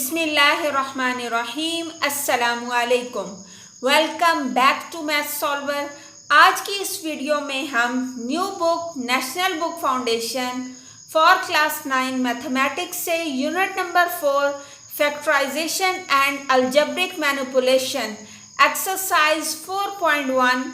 बिस्मिल्लाहिर्रहमानिर्रहीम। अस्सलामुअलैकुम। Welcome back to Math Solver. आज की इस वीडियो में हम new book National Book Foundation for class 9 mathematics से unit number 4 factorisation and algebraic manipulation exercise 4.1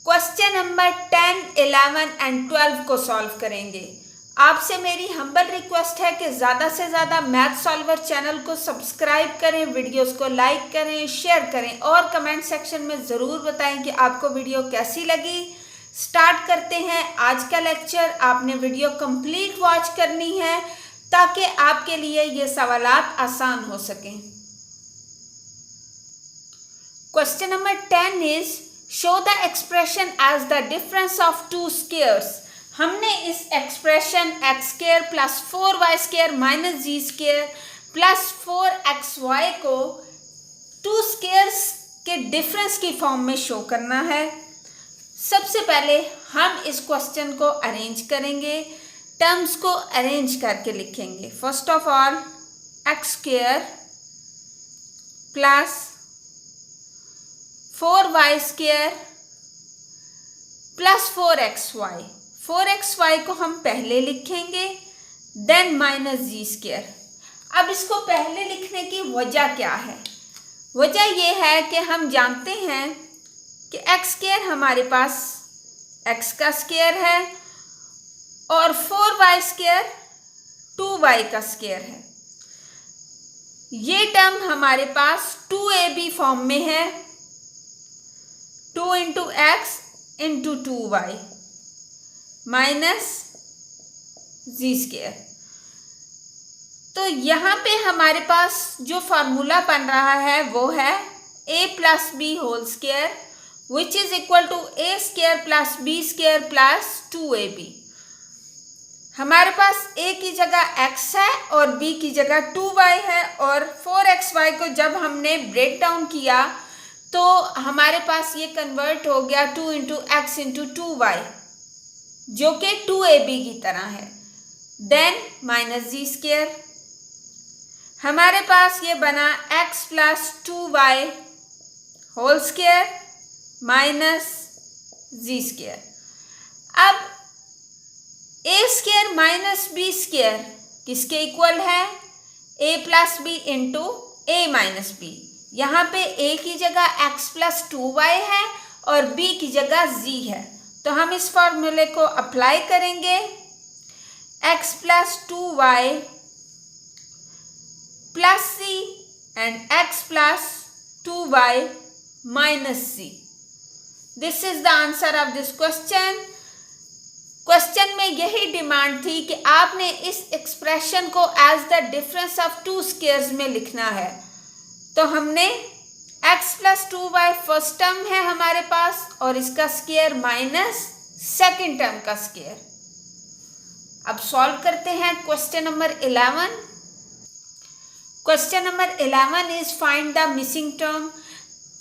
question number 10, 11 and 12 को सॉल्व करेंगे। आपसे मेरी हम्बल रिक्वेस्ट है कि ज़्यादा से ज़्यादा मैथ सॉल्वर चैनल को सब्सक्राइब करें, वीडियोस को लाइक करें, शेयर करें और कमेंट सेक्शन में ज़रूर बताएं कि आपको वीडियो कैसी लगी। स्टार्ट करते हैं आज का लेक्चर। आपने वीडियो कंप्लीट वॉच करनी है ताकि आपके लिए ये सवालात आसान हो सकें। Question number 10 is show the expression as the difference of two squares. हमने इस expression x square plus 4y square minus z square plus 4xy को टू स्क्वायर्स के डिफरेंस की फॉर्म में शो करना है। सबसे पहले हम इस क्वेश्चन को अरेंज करेंगे, टर्म्स को अरेंज करके लिखेंगे। First of all x square plus 4y square plus 4xy को हम पहले लिखेंगे, देन माइनस जी स्क्वायर। अब इसको पहले लिखने की वजह क्या है? वजह यह है कि हम जानते हैं कि एक्स स्क्वायर हमारे पास एक्स का स्क्वायर है और 4y स्क्वायर 2y का स्क्वायर है। ये टर्म हमारे पास 2ab फॉर्म में है, 2 into x into 2y minus z square. तो यहाँ पे हमारे पास जो फार्मूला बन रहा है वो है a plus B whole square which is equal to a square plus b square plus 2ab। हमारे पास a की जगह x है और b की जगह 2y है और 4xy को जब हमने ब्रेक डाउन किया तो हमारे पास ये कन्वर्ट हो गया 2 इंटू एक्स इंटू 2y जो कि 2ab की तरह है। देन माइनस जी स्क्वायर, हमारे पास ये बना x plus 2y whole square minus z square. अब a square minus b square किसके इक्वल है? a plus b into a minus b. यहाँ पे a की जगह x प्लस 2y है और b की जगह z है, तो हम इस फॉर्मूले को अप्लाई करेंगे। x plus 2y plus c and x plus 2y minus c। This is the answer of this question. Question में यही डिमांड थी कि आपने इस एक्सप्रेशन को as the difference of two squares में लिखना है। तो हमने x plus 2y first term है हमारे पास और इसका स्क्वायर माइनस सेकेंड टर्म का स्क्वायर। अब सॉल्व करते हैं question number 11। Question number 11 is find the missing term.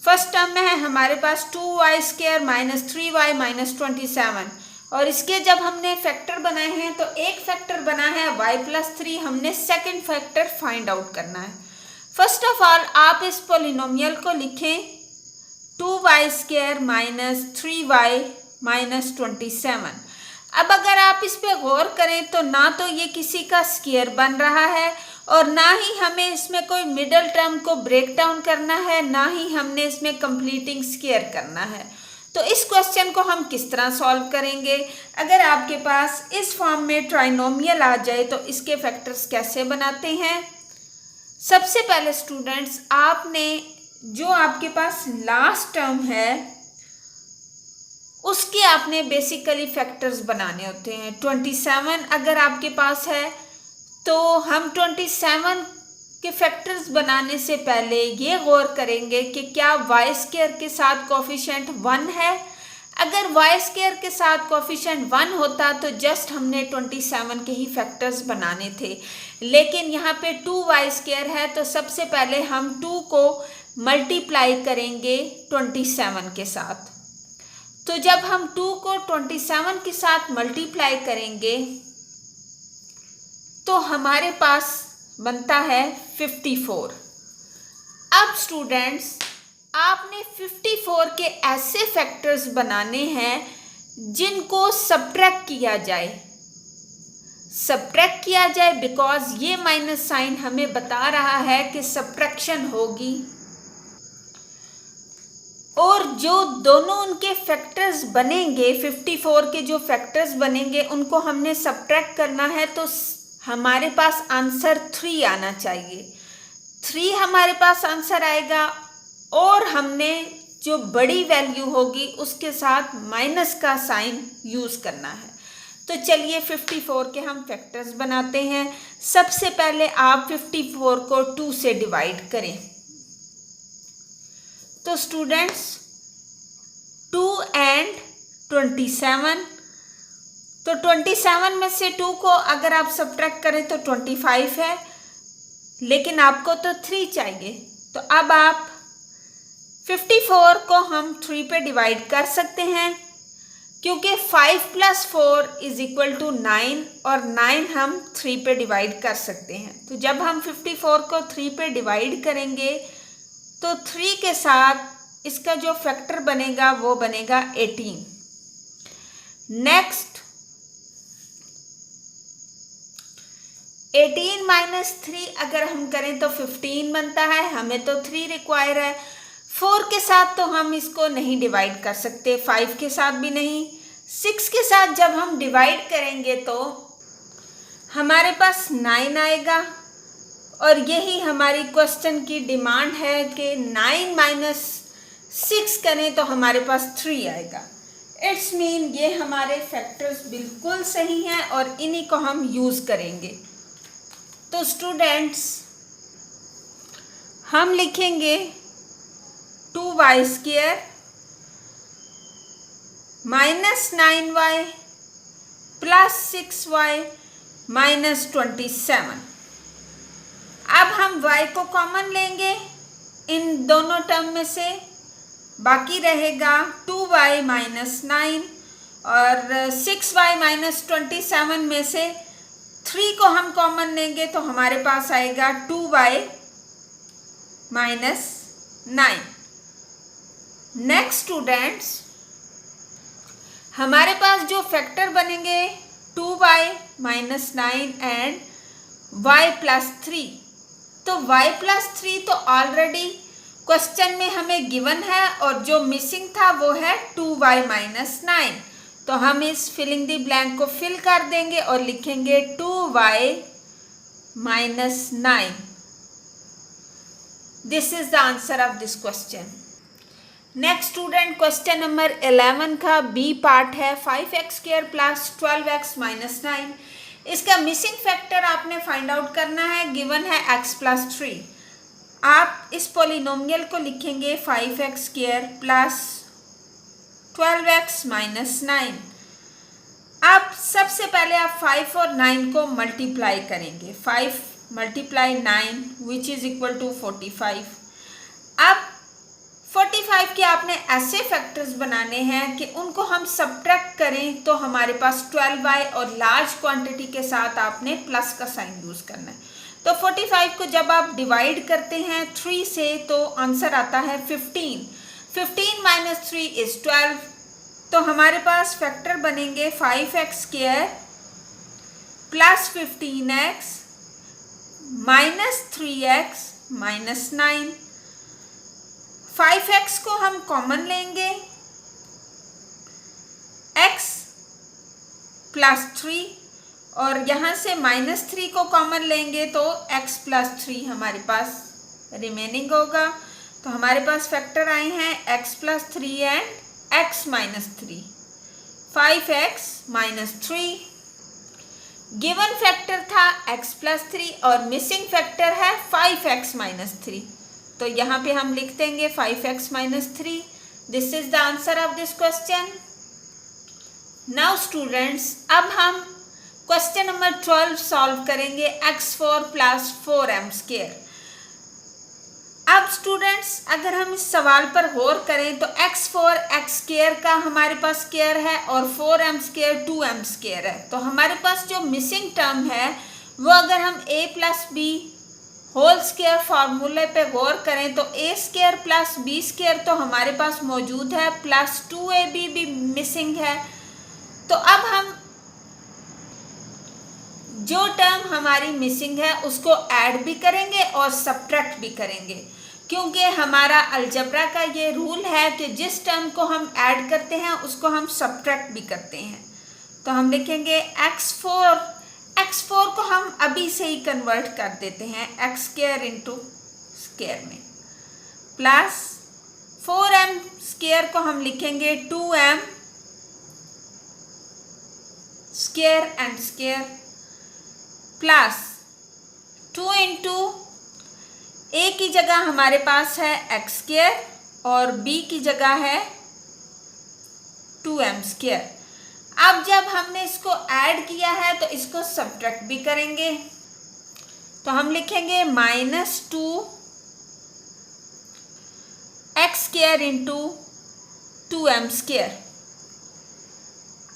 First term में है हमारे पास 2y square minus 3y minus 27 और इसके जब हमने फैक्टर बनाए हैं तो एक फैक्टर बना है y प्लस 3, हमने सेकेंड फैक्टर फाइंड आउट करना है। फर्स्ट ऑफ ऑल आप इस पोलिनोमियल को लिखें 2y square minus 3y minus 27। अब अगर आप इस पे गौर करें तो ना तो ये किसी का स्क्वायर बन रहा है और ना ही हमें इसमें कोई मिडल टर्म को ब्रेक डाउन करना है, ना ही हमने इसमें कंप्लीटिंग स्क्वायर करना है। तो इस क्वेश्चन को हम किस तरह सॉल्व करेंगे? अगर आपके पास इस फॉर्म में ट्राइनोमियल आ जाए तो इसके फैक्टर्स कैसे बनाते हैं? सबसे पहले स्टूडेंट्स आपने जो आपके पास लास्ट टर्म है उसके आपने बेसिकली फैक्टर्स बनाने होते हैं। 27 अगर आपके पास है तो हम 27 के फैक्टर्स बनाने से पहले ये गौर करेंगे कि क्या y स्क्वायर के साथ कोफिशिएंट 1 है। अगर y स्क्वायर के साथ कोफिशिएंट 1 होता तो जस्ट हमने 27 के ही फैक्टर्स बनाने थे, लेकिन यहाँ पे 2y स्क्वायर है तो सबसे पहले हम 2 को मल्टीप्लाई करेंगे 27 के साथ। तो जब हम 2 को 27 के साथ मल्टीप्लाई करेंगे तो हमारे पास बनता है 54। अब स्टूडेंट्स आपने 54 के ऐसे फैक्टर्स बनाने हैं जिनको सब्ट्रैक्ट किया जाए बिकॉज ये माइनस साइन हमें बता रहा है कि सब्ट्रैक्शन होगी, और जो दोनों उनके फैक्टर्स बनेंगे 54 के जो फैक्टर्स बनेंगे उनको हमने सब्ट्रैक्ट करना है, तो हमारे पास आंसर 3 आना चाहिए। 3 हमारे पास आंसर आएगा और हमने जो बड़ी वैल्यू होगी उसके साथ माइनस का साइन यूज़ करना है। तो चलिए 54 के हम फैक्टर्स बनाते हैं। सबसे पहले आप 54 को 2 से डिवाइड करें। तो स्टूडेंट्स 2 एंड 27, तो 27 में से 2 को अगर आप सब्ट्रैक्ट करें तो 25 है, लेकिन आपको तो 3 चाहिए। तो अब आप 54 को हम 3 पे डिवाइड कर सकते हैं, क्योंकि 5 + 4 = 9 और 9 हम 3 पे डिवाइड कर सकते हैं। तो जब हम 54 को 3 पे डिवाइड करेंगे तो 3 के साथ इसका जो फैक्टर बनेगा वो बनेगा 18। नेक्स्ट 18 - 3 अगर हम करें तो 15 बनता है, हमें तो 3 रिक्वायर है। 4 के साथ तो हम इसको नहीं डिवाइड कर सकते, 5 के साथ भी नहीं। 6 के साथ जब हम डिवाइड करेंगे तो हमारे पास 9 आएगा, और यही हमारी क्वेश्चन की डिमांड है कि 9 - 6 करें तो हमारे पास 3 आएगा। इट्स मीन ये हमारे फैक्टर्स बिल्कुल सही हैं और इन्हीं को हम यूज़ करेंगे। तो स्टूडेंट्स हम लिखेंगे 2y² - 9y + 6y - 27। अब हम y को कॉमन लेंगे इन दोनों टर्म में से, बाकी रहेगा 2y - 9 और 6y - 27 में से 3 को हम कॉमन लेंगे तो हमारे पास आएगा 2y - 9। नेक्स्ट स्टूडेंट्स हमारे पास जो फैक्टर बनेंगे 2y - 9 एंड y + 3, तो y + 3 तो ऑलरेडी क्वेश्चन में हमें गिवन है और जो मिसिंग था वो है 2y - 9। तो हम इस फिलिंग द ब्लैंक को फिल कर देंगे और लिखेंगे 2y - 9। This is the answer of this question. Next student question number 11 का बी पार्ट है 5x² + 12x - 9। इसका मिसिंग फैक्टर आपने फाइंड आउट करना है, गिवन है x + 3। आप इस पॉलिनोमियल को लिखेंगे 5x² + 12x - 9। अब सबसे पहले आप 5 और 9 को मल्टीप्लाई करेंगे, 5 × 9 विच इज इक्वल टू 45। अब 45 के आपने ऐसे फैक्टर्स बनाने हैं कि उनको हम सब्ट्रैक्ट करें तो हमारे पास 12y और लार्ज क्वांटिटी के साथ आपने प्लस का साइन यूज़ करना है। तो 45 को जब आप डिवाइड करते हैं 3 से तो आंसर आता है 15। 15 - 3 = 12। तो हमारे पास फैक्टर बनेंगे 5x² + 15x - 3x - 9। 5x को हम कॉमन लेंगे, x + 3 और यहाँ से -3 को कॉमन लेंगे तो x + 3 हमारे पास रिमेनिंग होगा। तो हमारे पास फैक्टर आए हैं x + 3 and x - 3, 5x - 3। Given factor था x + 3 और मिसिंग फैक्टर है 5x - 3। तो यहाँ पे हम लिख देंगे 5x - 3। This is the answer of this question. Now students अब हम क्वेश्चन नंबर 12 सॉल्व करेंगे x4 + 4m²। अब स्टूडेंट्स अगर हम इस सवाल पर गौर करें तो x4 x² का हमारे पास स्क्वायर है और 4m² 2m² है। तो हमारे पास जो मिसिंग टर्म है वो अगर हम a + b होल स्क्वायर फार्मूले पे गौर करें तो ए स्क्वायर प्लस बी स्क्वायर तो हमारे पास मौजूद है, प्लस 2ab भी मिसिंग है। तो अब हम जो टर्म हमारी मिसिंग है उसको ऐड भी करेंगे और सब्ट्रैक्ट भी करेंगे, क्योंकि हमारा अलजेब्रा का ये रूल है कि जिस टर्म को हम ऐड करते हैं उसको हम सब्ट्रैक्ट भी करते हैं। तो हम लिखेंगे x4 को हम अभी से ही कन्वर्ट कर देते हैं x स्क्वायर इंटू स्क्वायर में, प्लस 4m स्क्वायर को हम लिखेंगे 2m square and square, plus 2 into a की जगह हमारे पास है x स्क्वायर और b की जगह है 2m स्क्वायर। अब जब हमने इसको ऐड किया है तो इसको सब्ट्रैक्ट भी करेंगे, तो हम लिखेंगे -2 x square into 2m square.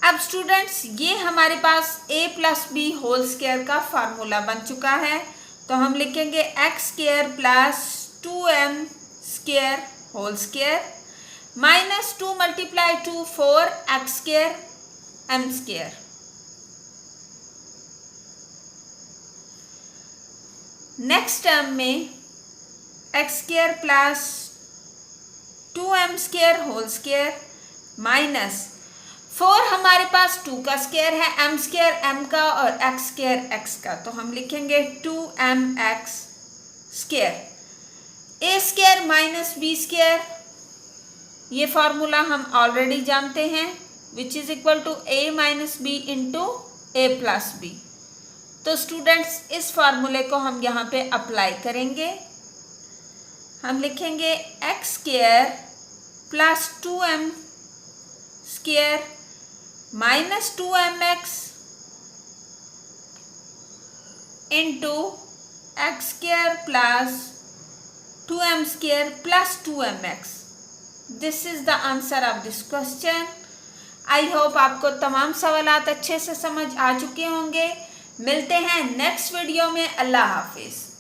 अब स्टूडेंट्स ये हमारे पास a plus B whole square का फार्मूला बन चुका है, तो हम लिखेंगे x square plus 2m square whole square -2 multiply 2 4x square m square. Next term में x square plus 2m square whole square minus 4 हमारे पास 2 का स्क्वायर है, m स्क्वायर m का और x स्क्वायर x का, तो हम लिखेंगे 2mx square. a square minus b square, ये फार्मूला हम ऑलरेडी जानते हैं, which is equal to a minus B into a plus B. तो स्टूडेंट्स इस फार्मूले को हम यहाँ पे अप्लाई करेंगे। हम लिखेंगे x square plus 2m square minus 2mx into x square plus 2m square plus 2mx। This is the answer of this question. I hope आपको तमाम सवालात अच्छे से समझ आ चुके होंगे। मिलते हैं नेक्स्ट वीडियो में। अल्लाह हाफिज़।